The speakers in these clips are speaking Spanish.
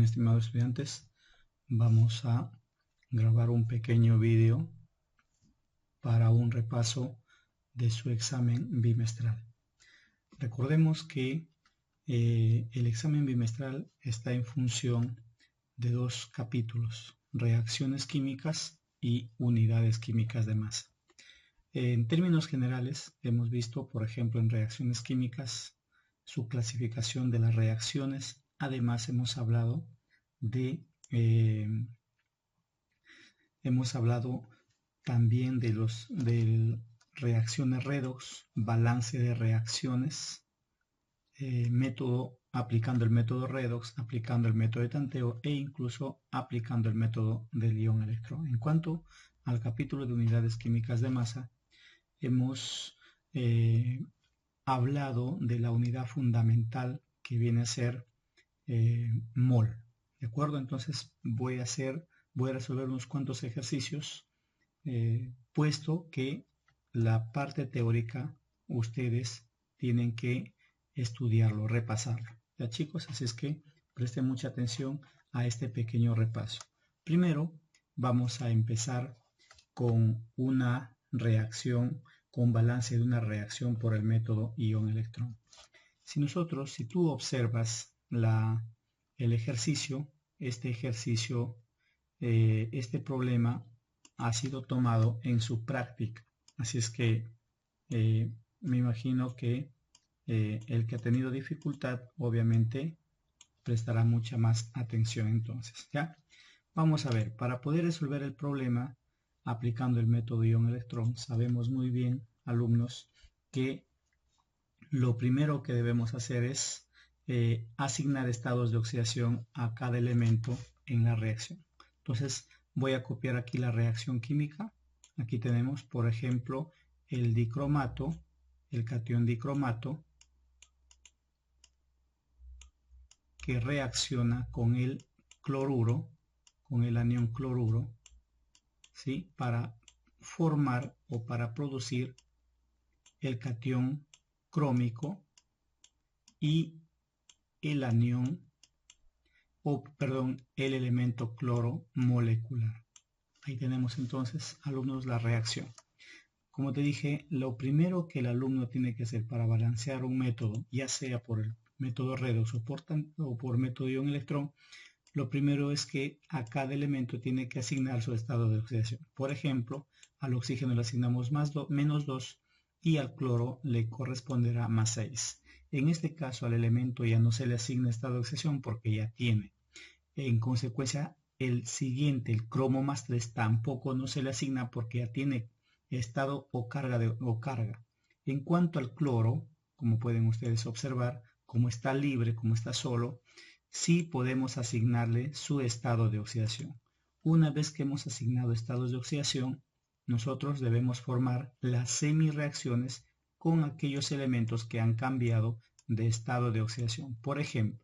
estimados estudiantes, vamos a grabar un pequeño vídeo para un repaso de su examen bimestral. Recordemos que el examen bimestral está en función de dos capítulos: reacciones químicas y unidades químicas de masa. En términos generales, hemos visto, por ejemplo, en reacciones químicas, su clasificación de las reacciones. Además, hemos hablado también de reacciones redox, balance de reacciones, aplicando el método redox, aplicando el método de tanteo e incluso aplicando el método del ion-electrón. En cuanto al capítulo de unidades químicas de masa, hemos hablado de la unidad fundamental que viene a ser mol. ¿De acuerdo? Entonces voy a resolver unos cuantos ejercicios, puesto que la parte teórica ustedes tienen que estudiarlo, repasarlo. ¿Ya, chicos? Así es que presten mucha atención a este pequeño repaso. Primero vamos a empezar con una reacción, con balance de una reacción por el método ion-electrón. Si tú observas el ejercicio, este problema ha sido tomado en su práctica. Así es que me imagino que el que ha tenido dificultad, obviamente, prestará mucha más atención entonces. ¿Ya? Vamos a ver, para poder resolver el problema aplicando el método ion-electrón, sabemos muy bien, alumnos, que lo primero que debemos hacer es asignar estados de oxidación a cada elemento en la reacción. Entonces voy a copiar aquí la reacción química. Aquí tenemos, por ejemplo, el dicromato, el catión dicromato, que reacciona con el cloruro, con el anión cloruro, ¿sí? Para formar o para producir el catión crómico y el el elemento cloro molecular. Ahí tenemos entonces, alumnos, la reacción. Como te dije, lo primero que el alumno tiene que hacer para balancear un método, ya sea por el método redox o por método ion-electrón, lo primero es que a cada elemento tiene que asignar su estado de oxidación. Por ejemplo, al oxígeno le asignamos menos 2 y al cloro le corresponderá más 6. En este caso, al elemento ya no se le asigna estado de oxidación porque ya tiene. En consecuencia, el siguiente, el cromo más 3, tampoco no se le asigna porque ya tiene estado o carga. En cuanto al cloro, como pueden ustedes observar, como está libre, como está solo, sí podemos asignarle su estado de oxidación. Una vez que hemos asignado estados de oxidación, nosotros debemos formar las semireacciones con aquellos elementos que han cambiado de estado de oxidación. Por ejemplo,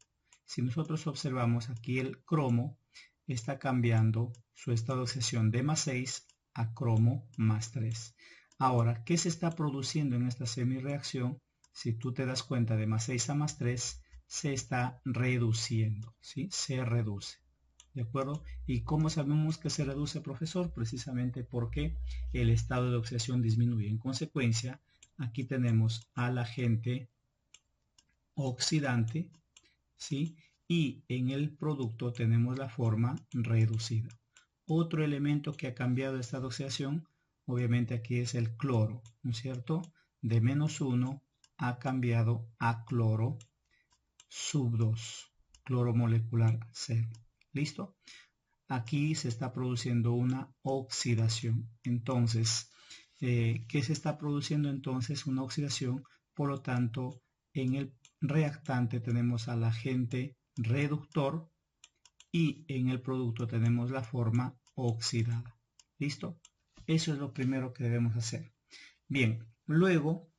si nosotros observamos aquí, el cromo está cambiando su estado de oxidación de más 6 a cromo más 3. Ahora, ¿qué se está produciendo en esta semireacción? Si tú te das cuenta, de más 6 a más 3 se está reduciendo, ¿sí? Se reduce. ¿De acuerdo? ¿Y cómo sabemos que se reduce, profesor? Precisamente porque el estado de oxidación disminuye. En consecuencia, aquí tenemos al agente oxidante, ¿sí? Y en el producto tenemos la forma reducida. Otro elemento que ha cambiado de estado de oxidación, obviamente aquí es el cloro, ¿no es cierto? De menos 1 ha cambiado a cloro sub 2, cloro molecular 0. ¿Listo? Aquí se está produciendo una oxidación. Entonces, ¿qué se está produciendo entonces? Una oxidación. Por lo tanto, en el reactante tenemos al agente reductor y en el producto tenemos la forma oxidada. ¿Listo? Eso es lo primero que debemos hacer. Bien, luego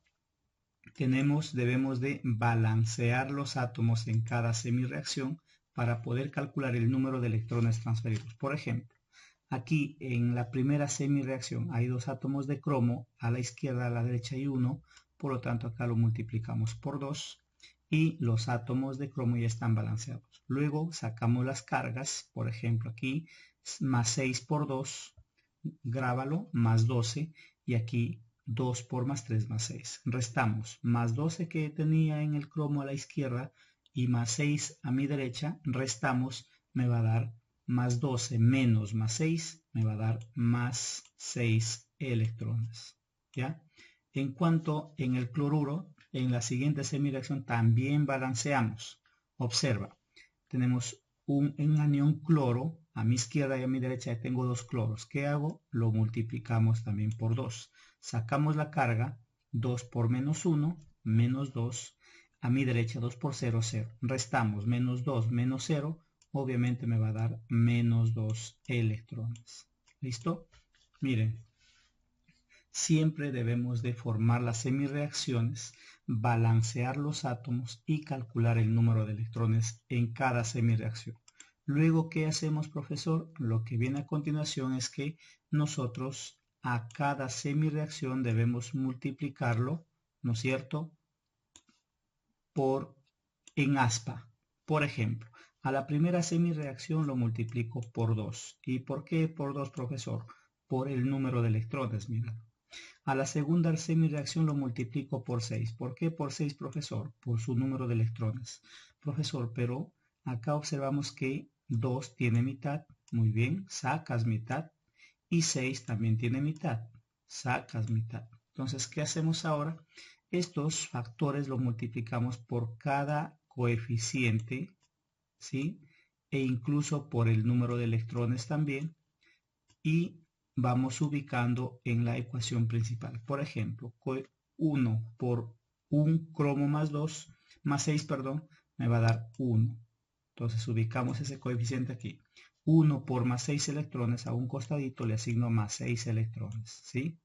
debemos de balancear los átomos en cada semireacción para poder calcular el número de electrones transferidos. Por ejemplo, aquí en la primera semireacción hay 2 átomos de cromo, a la izquierda, a la derecha hay 1, por lo tanto acá lo multiplicamos por 2. y los átomos de cromo ya están balanceados. Luego sacamos las cargas, por ejemplo aquí, más 6 por 2, grábalo, más 12, y aquí 2 por más 3 más 6. Restamos más 12 que tenía en el cromo a la izquierda y más 6 a mi derecha, restamos, me va a dar más 12 menos más 6, me va a dar más 6 electrones. ¿Ya? En cuanto en el cloruro, en la siguiente semireacción también balanceamos. Observa, tenemos un anión cloro, a mi izquierda y a mi derecha tengo dos cloros. ¿Qué hago? Lo multiplicamos también por 2. Sacamos la carga, 2 por menos 1, menos 2. A mi derecha 2 por 0, 0. Restamos menos 2 menos 0, obviamente me va a dar menos 2 electrones. ¿Listo? Miren. Siempre debemos de formar las semireacciones, balancear los átomos y calcular el número de electrones en cada semireacción. Luego, ¿qué hacemos, profesor? Lo que viene a continuación es que nosotros a cada semireacción debemos multiplicarlo, ¿no es cierto?, en aspa. Por ejemplo, a la primera semireacción lo multiplico por 2. ¿Y por qué por 2, profesor? Por el número de electrones, mira. A la segunda semireacción lo multiplico por 6. ¿Por qué por 6, profesor? Por su número de electrones. Profesor, pero acá observamos que 2 tiene mitad. Muy bien, sacas mitad. Y 6 también tiene mitad. Sacas mitad. Entonces, ¿qué hacemos ahora? Estos factores los multiplicamos por cada coeficiente, ¿sí? E incluso por el número de electrones también. Y vamos ubicando en la ecuación principal. Por ejemplo, 1 por 1 cromo más 2, más 6, perdón, me va a dar 1. Entonces ubicamos ese coeficiente aquí. 1 por más 6 electrones a un costadito le asigno más 6 electrones, ¿sí?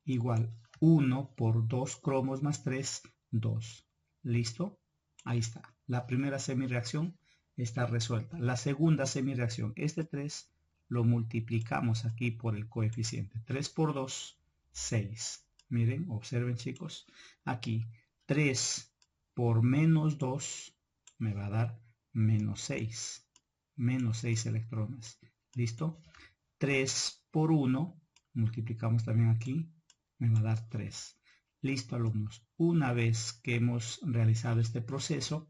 Igual 1 por 2 cromos más 3, 2. ¿Listo? Ahí está. La primera semireacción está resuelta. La segunda semireacción, este 3 lo multiplicamos aquí por el coeficiente. 3 por 2, 6. Miren, observen, chicos. Aquí 3 por menos 2 me va a dar menos 6. Menos 6 electrones. ¿Listo? 3 por 1, multiplicamos también aquí, me va a dar 3. Listo, alumnos. Una vez que hemos realizado este proceso,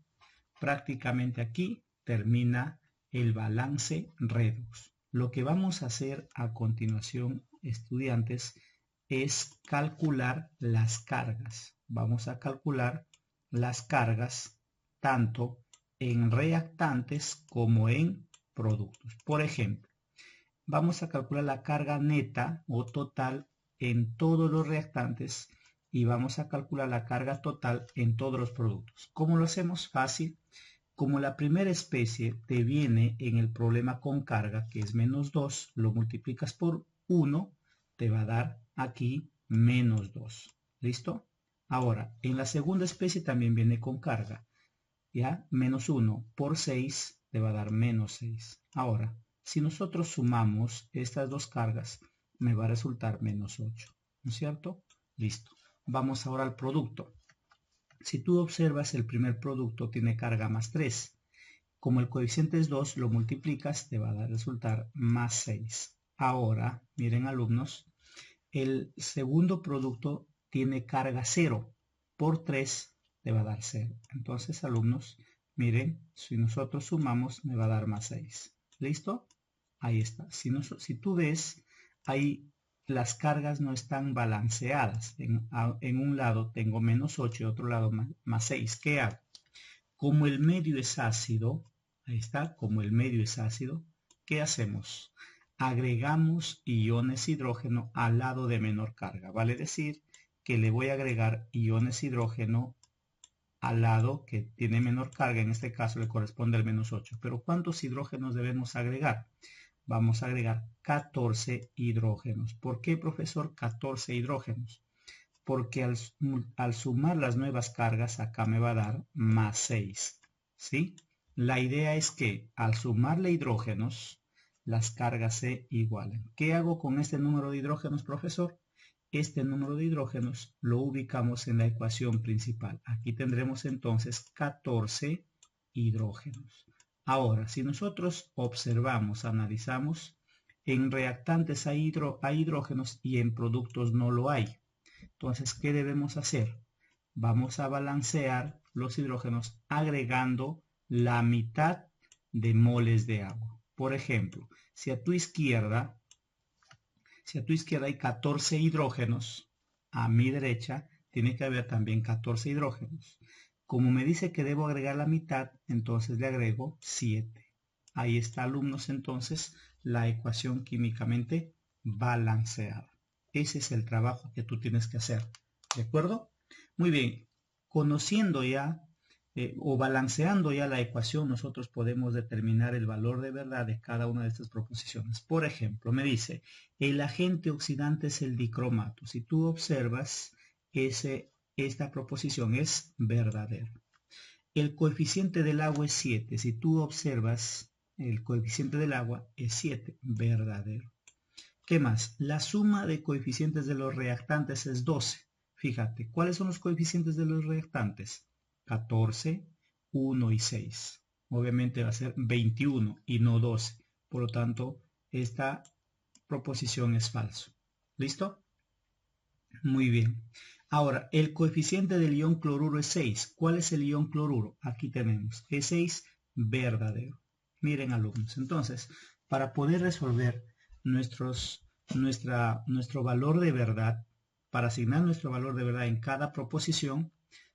prácticamente aquí termina el balance redox. Lo que vamos a hacer a continuación, estudiantes, es calcular las cargas. Vamos a calcular las cargas tanto en reactantes como en productos. Por ejemplo, vamos a calcular la carga neta o total en todos los reactantes y vamos a calcular la carga total en todos los productos. ¿Cómo lo hacemos? Fácil. Como la primera especie te viene en el problema con carga, que es menos 2, lo multiplicas por 1, te va a dar aquí menos 2. ¿Listo? Ahora, en la segunda especie también viene con carga. ¿Ya? Menos 1 por 6 te va a dar menos 6. Ahora, si nosotros sumamos estas dos cargas, me va a resultar menos 8. ¿No es cierto? Listo. Vamos ahora al producto. Si tú observas, el primer producto tiene carga más 3. Como el coeficiente es 2, lo multiplicas, te va a resultar más 6. Ahora, miren, alumnos, el segundo producto tiene carga 0. Por 3 te va a dar 0. Entonces, alumnos, miren, si nosotros sumamos, me va a dar más 6. ¿Listo? Ahí está. Si tú ves, ahí las cargas no están balanceadas. En un lado tengo menos 8 y otro lado más 6. ¿Qué hago? Como el medio es ácido, ahí está, como el medio es ácido, ¿qué hacemos? Agregamos iones hidrógeno al lado de menor carga. Vale decir que le voy a agregar iones hidrógeno al lado que tiene menor carga. En este caso le corresponde al menos 8. Pero ¿cuántos hidrógenos debemos agregar? Vamos a agregar 14 hidrógenos. ¿Por qué, profesor, 14 hidrógenos? Porque al sumar las nuevas cargas, acá me va a dar más 6. ¿Sí? La idea es que al sumarle hidrógenos, las cargas se igualen. ¿Qué hago con este número de hidrógenos, profesor? este número de hidrógenos lo ubicamos en la ecuación principal. Aquí tendremos entonces 14 hidrógenos. Ahora, si nosotros observamos, analizamos, en reactantes hay hidrógenos y en productos no lo hay. Entonces, ¿qué debemos hacer? Vamos a balancear los hidrógenos agregando la mitad de moles de agua. Por ejemplo, si a tu izquierda hay 14 hidrógenos, a mi derecha tiene que haber también 14 hidrógenos. Como me dice que debo agregar la mitad, entonces le agrego 7. Ahí está, alumnos, entonces, la ecuación químicamente balanceada. Ese es el trabajo que tú tienes que hacer. ¿De acuerdo? Muy bien. Conociendo ya o balanceando ya la ecuación, nosotros podemos determinar el valor de verdad de cada una de estas proposiciones. Por ejemplo, me dice, el agente oxidante es el dicromato. Si tú observas, esta proposición es verdadera. El coeficiente del agua es 7. Si tú observas, el coeficiente del agua es 7, verdadero. ¿Qué más? La suma de coeficientes de los reactantes es 12. Fíjate, ¿cuáles son los coeficientes de los reactantes? 14, 1 y 6. Obviamente va a ser 21 y no 12. Por lo tanto, esta proposición es falso. ¿Listo? Muy bien. Ahora, el coeficiente del ion cloruro es 6. ¿Cuál es el ion cloruro? Aquí tenemos. Es 6, verdadero. Miren, alumnos. Entonces, para poder resolver nuestro valor de verdad, para asignar nuestro valor de verdad en cada proposición,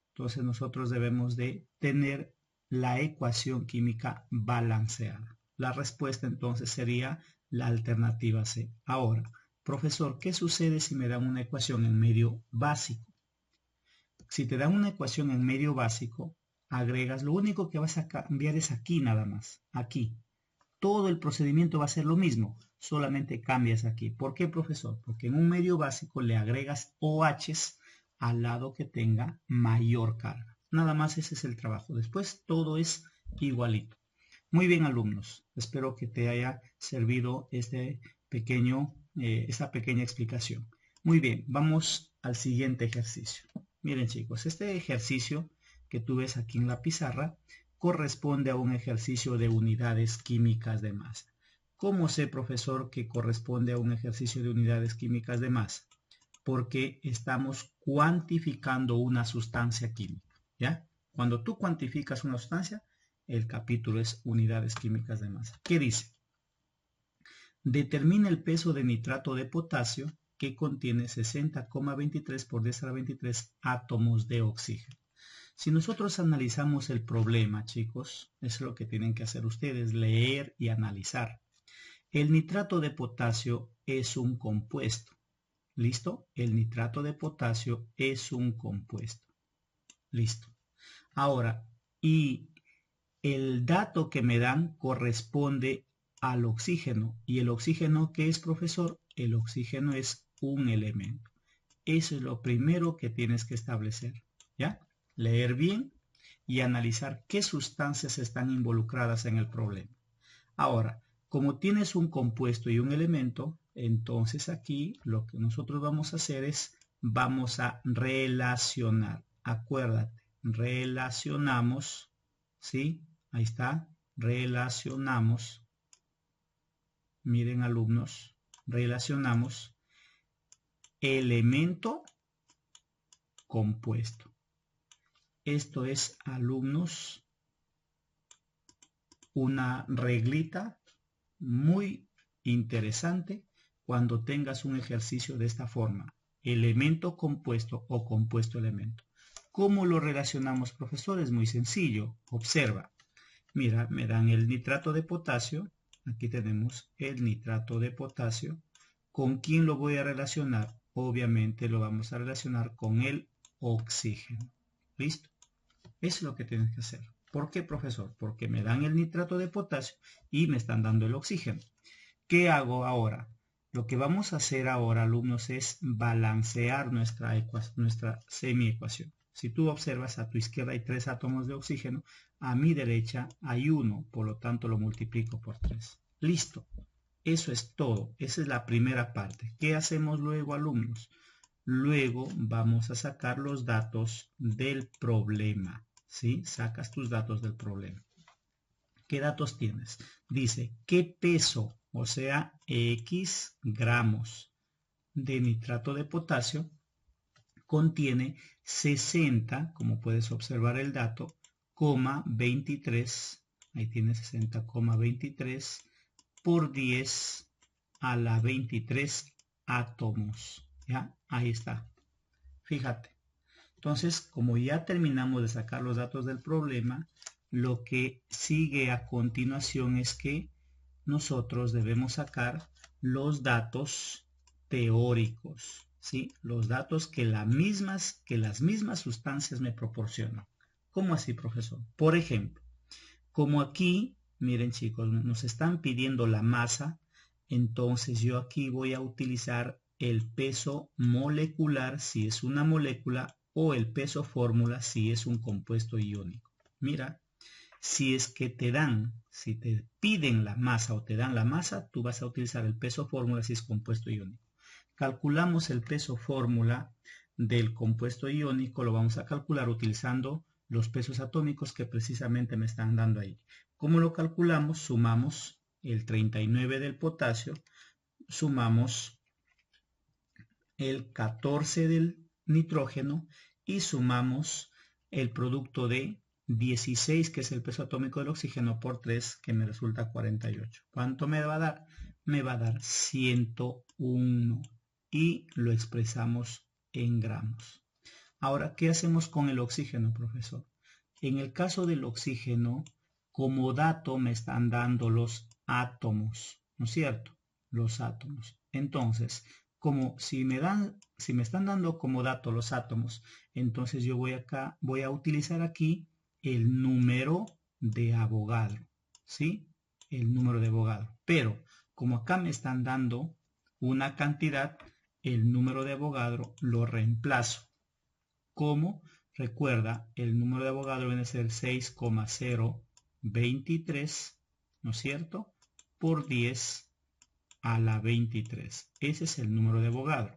entonces nosotros debemos de tener la ecuación química balanceada. La respuesta entonces sería la alternativa C. Ahora, profesor, ¿qué sucede si me dan una ecuación en medio básico? Si te dan una ecuación en medio básico, agregas, lo único que vas a cambiar es aquí nada más, aquí. Todo el procedimiento va a ser lo mismo, solamente cambias aquí. ¿Por qué, profesor? Porque en un medio básico le agregas OHs al lado que tenga mayor carga. Nada más ese es el trabajo. Después todo es igualito. Muy bien, alumnos. Espero que te haya servido esta pequeña explicación. Muy bien, vamos al siguiente ejercicio. Miren, chicos, este ejercicio que tú ves aquí en la pizarra corresponde a un ejercicio de unidades químicas de masa. ¿Cómo sé, profesor, que corresponde a un ejercicio de unidades químicas de masa? Porque estamos cuantificando una sustancia química, ¿ya? Cuando tú cuantificas una sustancia, el capítulo es unidades químicas de masa. ¿Qué dice? Determina el peso de nitrato de potasio que contiene 60,23 por 10 a la 23 átomos de oxígeno. Si nosotros analizamos el problema, chicos, eso es lo que tienen que hacer ustedes, leer y analizar. El nitrato de potasio es un compuesto. ¿Listo? El nitrato de potasio es un compuesto. Listo. Ahora, y el dato que me dan corresponde al oxígeno. ¿Y el oxígeno qué es, profesor? El oxígeno es un elemento. Eso es lo primero que tienes que establecer, ¿ya? Leer bien y analizar qué sustancias están involucradas en el problema. Ahora, como tienes un compuesto y un elemento, entonces aquí lo que nosotros vamos a hacer es, vamos a relacionar. Acuérdate, relacionamos, ¿sí? Ahí está, relacionamos. Miren, alumnos, relacionamos elemento compuesto. Esto es, alumnos, una reglita muy interesante cuando tengas un ejercicio de esta forma. Elemento compuesto o compuesto elemento. ¿Cómo lo relacionamos, profesor? Es muy sencillo. Observa. Mira, me dan el nitrato de potasio. Aquí tenemos el nitrato de potasio. ¿Con quién lo voy a relacionar? Obviamente lo vamos a relacionar con el oxígeno. ¿Listo? Eso es lo que tienes que hacer. ¿Por qué, profesor? Porque me dan el nitrato de potasio y me están dando el oxígeno. ¿Qué hago ahora? Lo que vamos a hacer ahora, alumnos, es balancear nuestra semiecuación. Si tú observas, a tu izquierda hay 3 átomos de oxígeno, a mi derecha hay 1, por lo tanto lo multiplico por 3. Listo. Eso es todo. Esa es la primera parte. ¿Qué hacemos luego, alumnos? Luego vamos a sacar los datos del problema, ¿sí? Sacas tus datos del problema. ¿Qué datos tienes? Dice, ¿qué peso, o sea, X gramos de nitrato de potasio contiene 60, como puedes observar el dato, 23, ahí tienes 60,23 por 10 a la 23 átomos? ¿Ya? Ahí está. Fíjate. Entonces, como ya terminamos de sacar los datos del problema, lo que sigue a continuación es que nosotros debemos sacar los datos teóricos, ¿sí? Los datos que las mismas sustancias me proporcionan. ¿Cómo así, profesor? Por ejemplo, como aquí, miren chicos, nos están pidiendo la masa, entonces yo aquí voy a utilizar el peso molecular si es una molécula o el peso fórmula si es un compuesto iónico. Mira, si es que si te piden la masa o te dan la masa, tú vas a utilizar el peso fórmula si es compuesto iónico. Calculamos el peso fórmula del compuesto iónico, lo vamos a calcular utilizando los pesos atómicos que precisamente me están dando ahí. ¿Cómo lo calculamos? Sumamos el 39 del potasio, sumamos el 14 del nitrógeno y sumamos el producto de 16, que es el peso atómico del oxígeno, por 3, que me resulta 48. ¿Cuánto me va a dar? Me va a dar 101 y lo expresamos en gramos. Ahora, ¿qué hacemos con el oxígeno, profesor? En el caso del oxígeno, como dato me están dando los átomos, ¿no es cierto? Los átomos. Entonces, como si me están dando como dato los átomos, entonces yo voy a utilizar aquí el número de Avogadro, ¿sí? El número de Avogadro. Pero como acá me están dando una cantidad, el número de Avogadro lo reemplazo. ¿Cómo? Recuerda, el número de Avogadro viene a ser 6,023, ¿no es cierto? Por 10 a la 23. Ese es el número de Avogadro.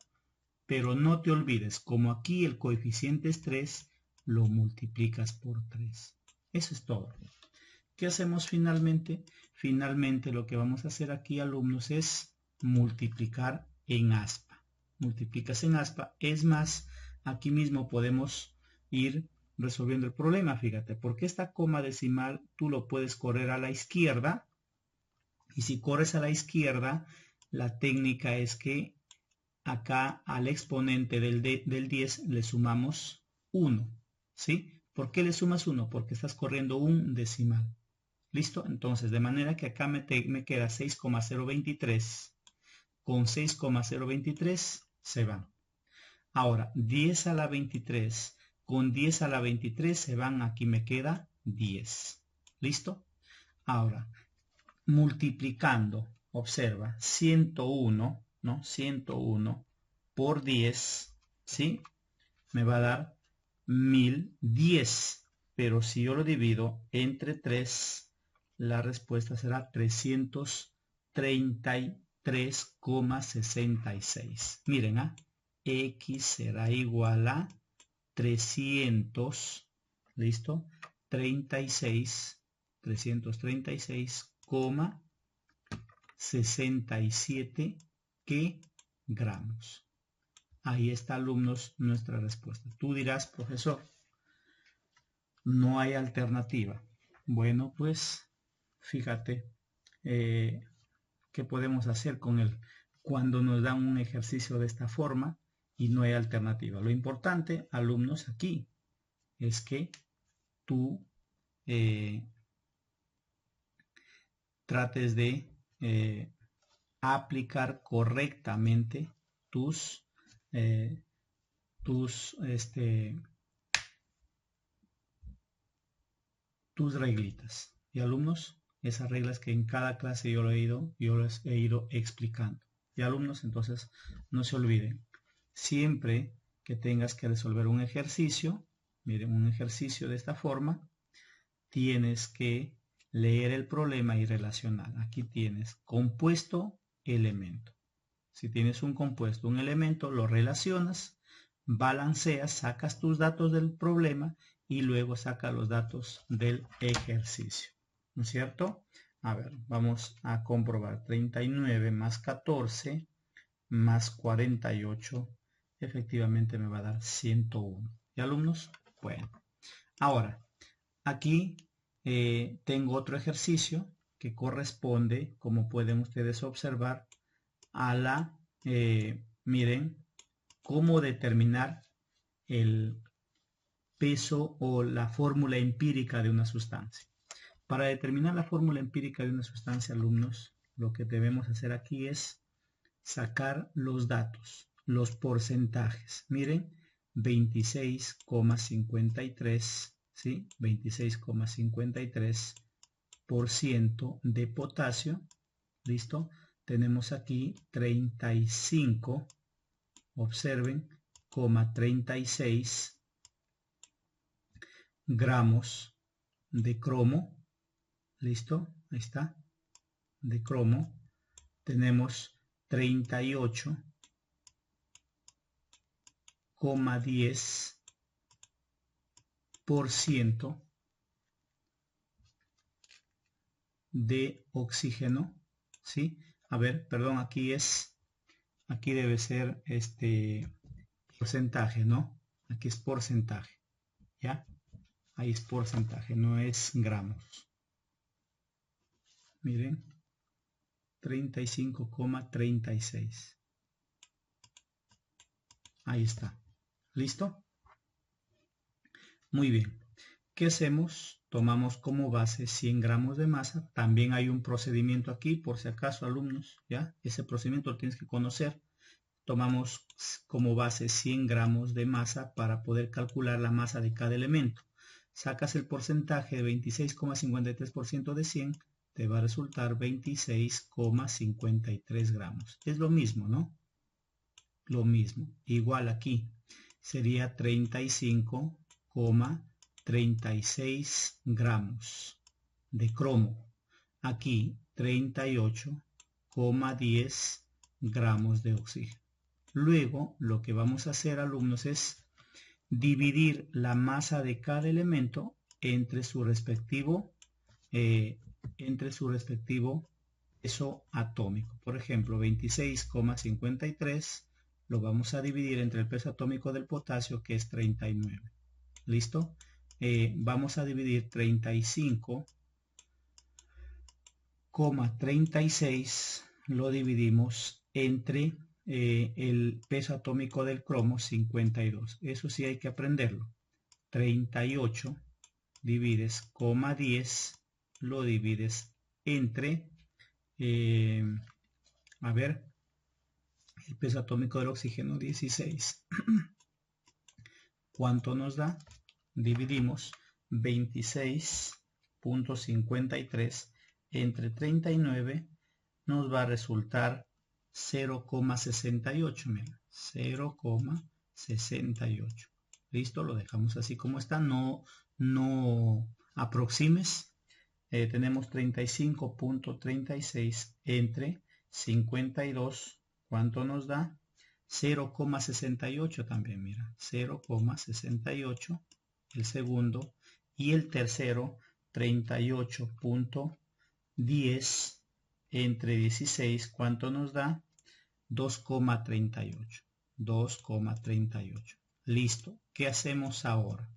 Pero no te olvides, como aquí el coeficiente es 3, lo multiplicas por 3. Eso es todo. ¿Qué hacemos finalmente? Finalmente lo que vamos a hacer aquí, alumnos, es multiplicar en aspa. Multiplicas en aspa. Es más, aquí mismo podemos ir resolviendo el problema, fíjate, porque esta coma decimal tú lo puedes correr a la izquierda, y si corres a la izquierda, la técnica es que acá al exponente del 10 le sumamos 1, ¿sí? ¿Por qué le sumas 1? Porque estás corriendo un decimal. ¿Listo? Entonces, de manera que acá me queda 6,023. Con 6,023 se van. Ahora, 10 a la 23. Con 10 a la 23 se van. Aquí me queda 10. ¿Listo? Ahora, multiplicando, observa, 101, ¿no? 101 por 10, ¿sí? Me va a dar 1010. Pero si yo lo divido entre 3, la respuesta será 333,66. Miren, X será igual a 300, ¿listo? 336,67 gramos. Ahí está, alumnos, nuestra respuesta. Tú dirás, profesor, no hay alternativa. Bueno, pues, fíjate, ¿qué podemos hacer con él cuando nos dan un ejercicio de esta forma y no hay alternativa? Lo importante, alumnos, aquí es que tú trates de aplicar correctamente tus reglitas. Y alumnos, esas reglas que en cada clase yo les he ido explicando. Y alumnos, entonces, no se olviden, siempre que tengas que resolver un ejercicio, miren, un ejercicio de esta forma, tienes que leer el problema y relacionar. Aquí tienes compuesto, elemento. Si tienes un compuesto, un elemento, lo relacionas balanceas, sacas tus datos del problema y luego sacas los datos del ejercicio, ¿no es cierto? A ver, vamos a comprobar. 39 más 14 más 48, efectivamente me va a dar 101. ¿Y alumnos? Bueno, ahora, aquí tengo otro ejercicio que corresponde, como pueden ustedes observar, a la, miren, cómo determinar el peso o la fórmula empírica de una sustancia. Para determinar la fórmula empírica de una sustancia, alumnos, lo que debemos hacer aquí es sacar los datos, los porcentajes. Miren, 26,53, ¿sí? 26,53% de potasio. ¿Listo? Tenemos aquí 35, observen, 36 gramos de cromo. ¿Listo? Ahí está. De cromo. Tenemos 38,10% de oxígeno, ¿sí? A ver, perdón, aquí debe ser porcentaje, ¿no? Aquí es porcentaje, ¿ya? Ahí es porcentaje, no es gramos. Miren, 35,36. Ahí está. ¿Listo? Muy bien. ¿Qué hacemos? Tomamos como base 100 gramos de masa. También hay un procedimiento aquí, por si acaso, alumnos, ¿ya? Ese procedimiento lo tienes que conocer. Tomamos como base 100 gramos de masa para poder calcular la masa de cada elemento. Sacas el porcentaje de 26,53% de 100, te va a resultar 26,53 gramos. Es lo mismo, ¿no? Lo mismo. Igual aquí sería 35,36 gramos de cromo. Aquí 38,10 gramos de oxígeno. Luego lo que vamos a hacer, alumnos, es dividir la masa de cada elemento entre su respectivo peso atómico. Por ejemplo, 26,53 lo vamos a dividir entre el peso atómico del potasio, que es 39. ¿Listo? Vamos a dividir 35,36, lo dividimos entre el peso atómico del cromo, 52. Eso sí hay que aprenderlo. 38 divides, 10, lo divides entre, a ver, el peso atómico del oxígeno, 16. ¿Cuánto nos da? Dividimos 26,53 entre 39, nos va a resultar 0,68. Mira, 0,68. Listo, lo dejamos así como está, no aproximes. Tenemos 35,36 entre 52, ¿cuánto nos da? 0,68 también, mira, 0,68 el segundo, y el tercero 38,10 entre 16, ¿cuánto nos da? 2,38. 2,38. Listo. ¿Qué hacemos ahora?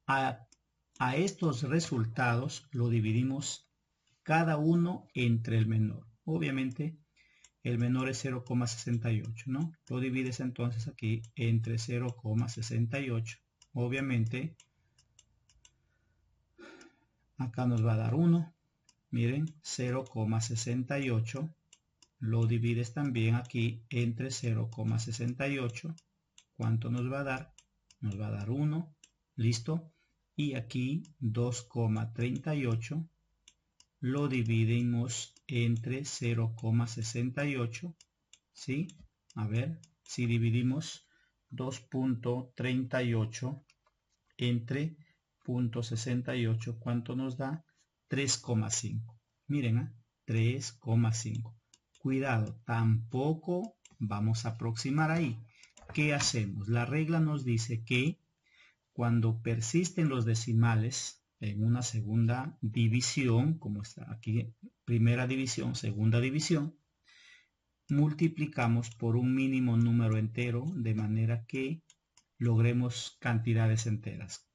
A estos resultados lo dividimos cada uno entre el menor. Obviamente el menor es 0,68, ¿no? Lo divides entonces aquí entre 0,68. Obviamente acá nos va a dar 1. Miren, 0,68. Lo divides también aquí entre 0,68. ¿Cuánto nos va a dar? Nos va a dar 1. ¿Listo? Y aquí 2,38. Lo dividimos entre 0,68. ¿Sí? A ver, si dividimos 2,38 entre 0,68, ¿cuánto nos da? 3,5. Miren, 3,5. Cuidado, tampoco vamos a aproximar ahí. ¿qué hacemos? La regla nos dice que cuando persisten los decimales en una segunda división, como está aquí, primera división, segunda división, multiplicamos por un mínimo número entero de manera que logremos cantidades enteras.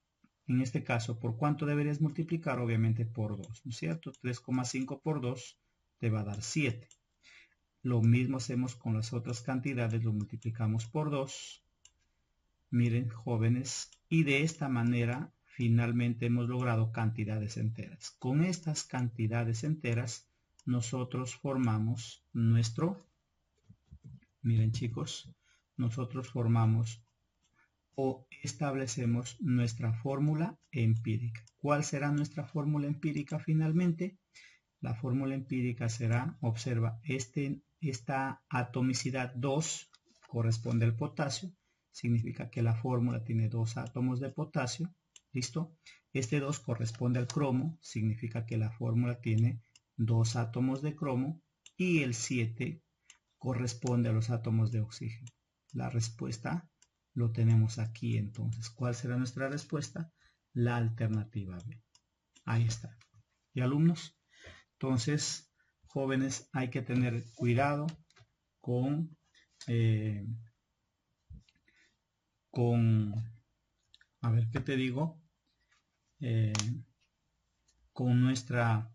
En este caso, ¿por cuánto deberías multiplicar? Obviamente por 2, ¿no es cierto? 3,5 por 2 te va a dar 7. Lo mismo hacemos con las otras cantidades, lo multiplicamos por 2. Miren, jóvenes, y de esta manera finalmente hemos logrado cantidades enteras. Con estas cantidades enteras nosotros formamos miren chicos, nosotros formamos o establecemos nuestra fórmula empírica. ¿Cuál será nuestra fórmula empírica finalmente? La fórmula empírica será, observa, esta atomicidad 2 corresponde al potasio, significa que la fórmula tiene 2 átomos de potasio, ¿listo? Este 2 corresponde al cromo, significa que la fórmula tiene 2 átomos de cromo, y el 7 corresponde a los átomos de oxígeno. La respuesta lo tenemos aquí entonces. ¿Cuál será nuestra respuesta? La alternativa B. Ahí está. ¿Y alumnos? Entonces, jóvenes, hay que tener cuidado con a ver, ¿qué te digo? Con nuestras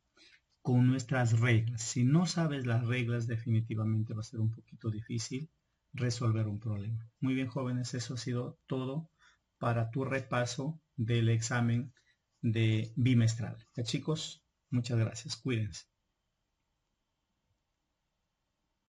reglas. Si no sabes las reglas, definitivamente va a ser un poquito difícil resolver un problema. Muy bien, jóvenes, eso ha sido todo para tu repaso del examen de bimestral. Chicos, muchas gracias. Cuídense.